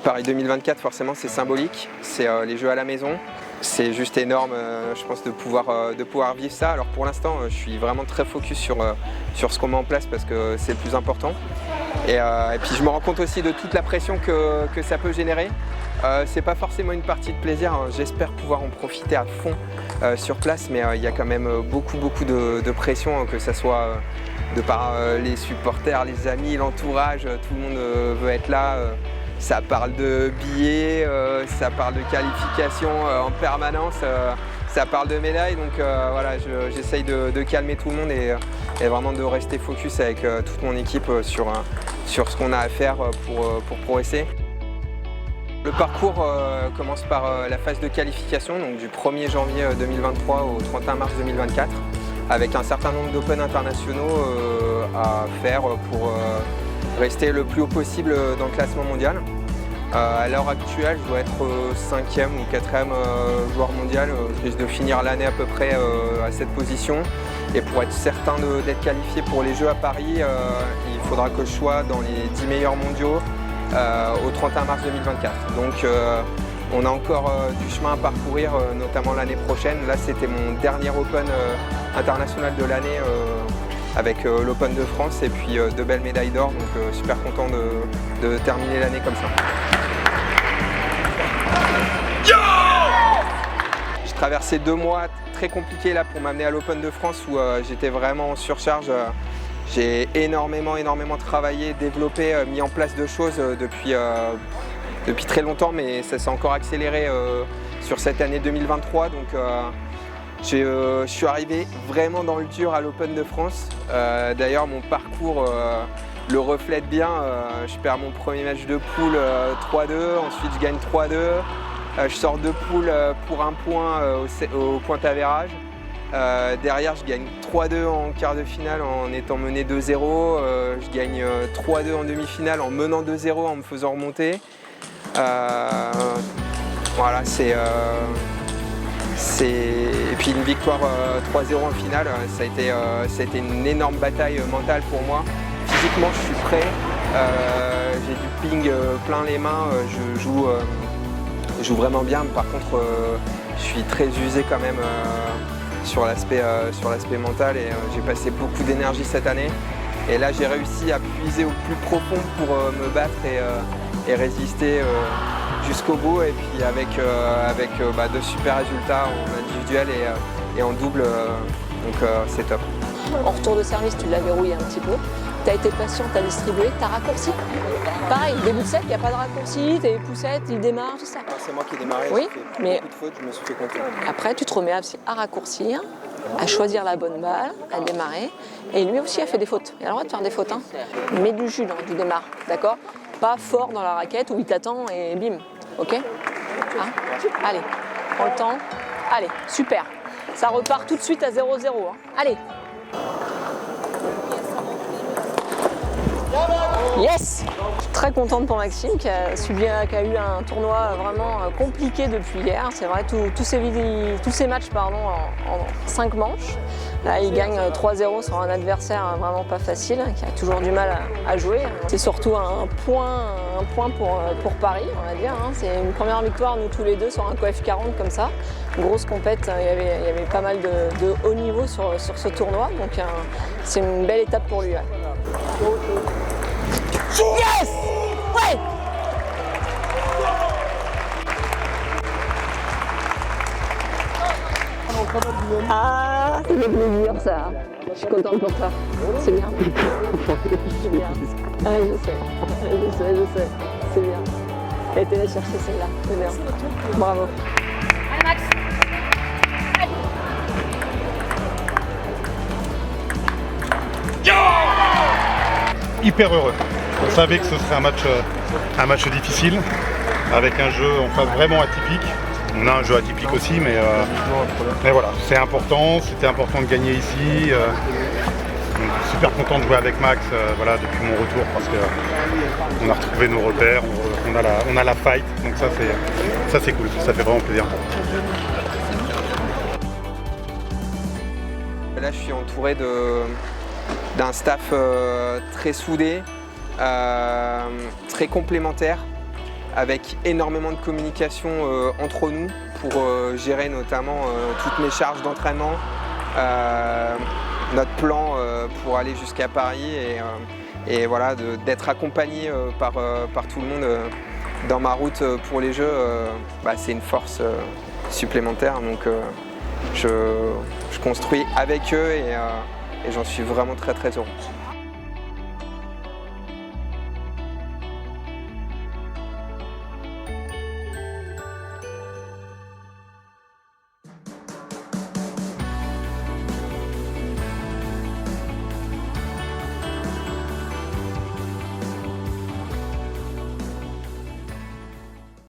Paris 2024, forcément, c'est symbolique. C'est les Jeux à la maison. C'est juste énorme, je pense, de pouvoir vivre ça. Alors pour l'instant, je suis vraiment très focus sur ce qu'on met en place parce que c'est le plus important. Et puis je me rends compte aussi de toute la pression que ça peut générer. C'est pas forcément une partie de plaisir, hein. J'espère pouvoir en profiter à fond sur place, mais il y a quand même beaucoup de pression, hein, que ce soit de par les supporters, les amis, l'entourage, tout le monde veut être là. Ça parle de billets, ça parle de qualification en permanence, ça parle de médailles, donc voilà, j'essaye de calmer tout le monde et vraiment de rester focus avec toute mon équipe sur ce qu'on a à faire pour progresser. Le parcours commence par la phase de qualification, donc du 1er janvier 2023 au 31 mars 2024, avec un certain nombre d'Open internationaux à faire pour rester le plus haut possible dans le classement mondial. À l'heure actuelle, je dois être 5e ou 4e joueur mondial. Je risque de finir l'année à peu près à cette position. Et pour être certain d'être qualifié pour les Jeux à Paris, il faudra que je sois dans les 10 meilleurs mondiaux au 31 mars 2024. Donc on a encore du chemin à parcourir, notamment l'année prochaine. Là, c'était mon dernier Open international de l'année avec l'Open de France et puis de belles médailles d'or. Donc super content de terminer l'année comme ça. J'ai traversé 2 mois très compliqués là pour m'amener à l'Open de France où j'étais vraiment en surcharge. J'ai énormément travaillé, développé, mis en place de choses depuis très longtemps, mais ça s'est encore accéléré sur cette année 2023. Donc je suis arrivé vraiment dans le dur à l'Open de France. D'ailleurs, mon parcours le reflète bien. Je perds mon premier match de poule 3-2, ensuite je gagne 3-2. Je sors de poule pour un point au point avérage. Derrière, je gagne 3-2 en quart de finale en étant mené 2-0. Je gagne 3-2 en demi-finale en menant 2-0 en me faisant remonter. Voilà, et puis une victoire 3-0 en finale, ça a été une énorme bataille mentale pour moi. Physiquement, je suis prêt. J'ai du ping plein les mains. Je joue vraiment bien. Par contre, je suis très usé quand même sur l'aspect mental et j'ai passé beaucoup d'énergie cette année. Et là, j'ai réussi à puiser au plus profond pour me battre et résister jusqu'au bout. Et puis avec de super résultats en individuel et en double, donc c'est top. En retour de service, tu l'as verrouillé un petit peu. Tu as été patient, tu as distribué, tu as raccourci. Pareil, début de set, il n'y a pas de raccourci, tu as les poussettes, il démarre, tout ça. C'est moi qui ai démarré, oui, mais beaucoup de fautes, je me suis fait compter. Après, tu te remets à raccourcir, à choisir la bonne balle, à démarrer. Et lui aussi a fait des fautes. Il a le droit de faire des fautes. Hein. Mets du jus dans du démarre, d'accord? Pas fort dans la raquette où il t'attend et bim, ok? Hein? Allez, prends le temps. Allez, super. Ça repart tout de suite à 0-0. Hein. Allez. Yes! Je suis très contente pour Maxime qui a eu un tournoi vraiment compliqué depuis hier. C'est vrai, tous ces matchs en 5 manches. Là, il gagne 3-0 sur un adversaire vraiment pas facile, qui a toujours du mal à jouer. C'est surtout un point pour Paris, on va dire. Hein. C'est une première victoire, nous tous les deux, sur un coef 40 comme ça. Grosse compète, il y avait pas mal de haut niveau sur ce tournoi. Donc c'est une belle étape pour lui. Ouais. Yes! Ouais! Ah, ça fait plaisir ça. Je suis contente pour toi. C'est bien. C'est bien. Ah, je sais. C'est bien. Elle était allée chercher celle-là. C'est bien. Bravo. Allez Max! Hyper heureux. On savait que ce serait un match difficile, avec un jeu en face vraiment atypique. On a un jeu atypique aussi, mais voilà, c'est important. C'était important de gagner ici. Donc, super content de jouer avec Max voilà, depuis mon retour parce qu'on a retrouvé nos repères, on a la fight. Donc ça c'est cool, ça fait vraiment plaisir. Là, je suis entouré d'un staff très soudé, très complémentaire. avec énormément de communication entre nous pour gérer notamment toutes mes charges d'entraînement, notre plan pour aller jusqu'à Paris et voilà, d'être accompagné par tout le monde dans ma route pour les Jeux, c'est une force supplémentaire. Donc je construis avec eux et j'en suis vraiment très très heureux.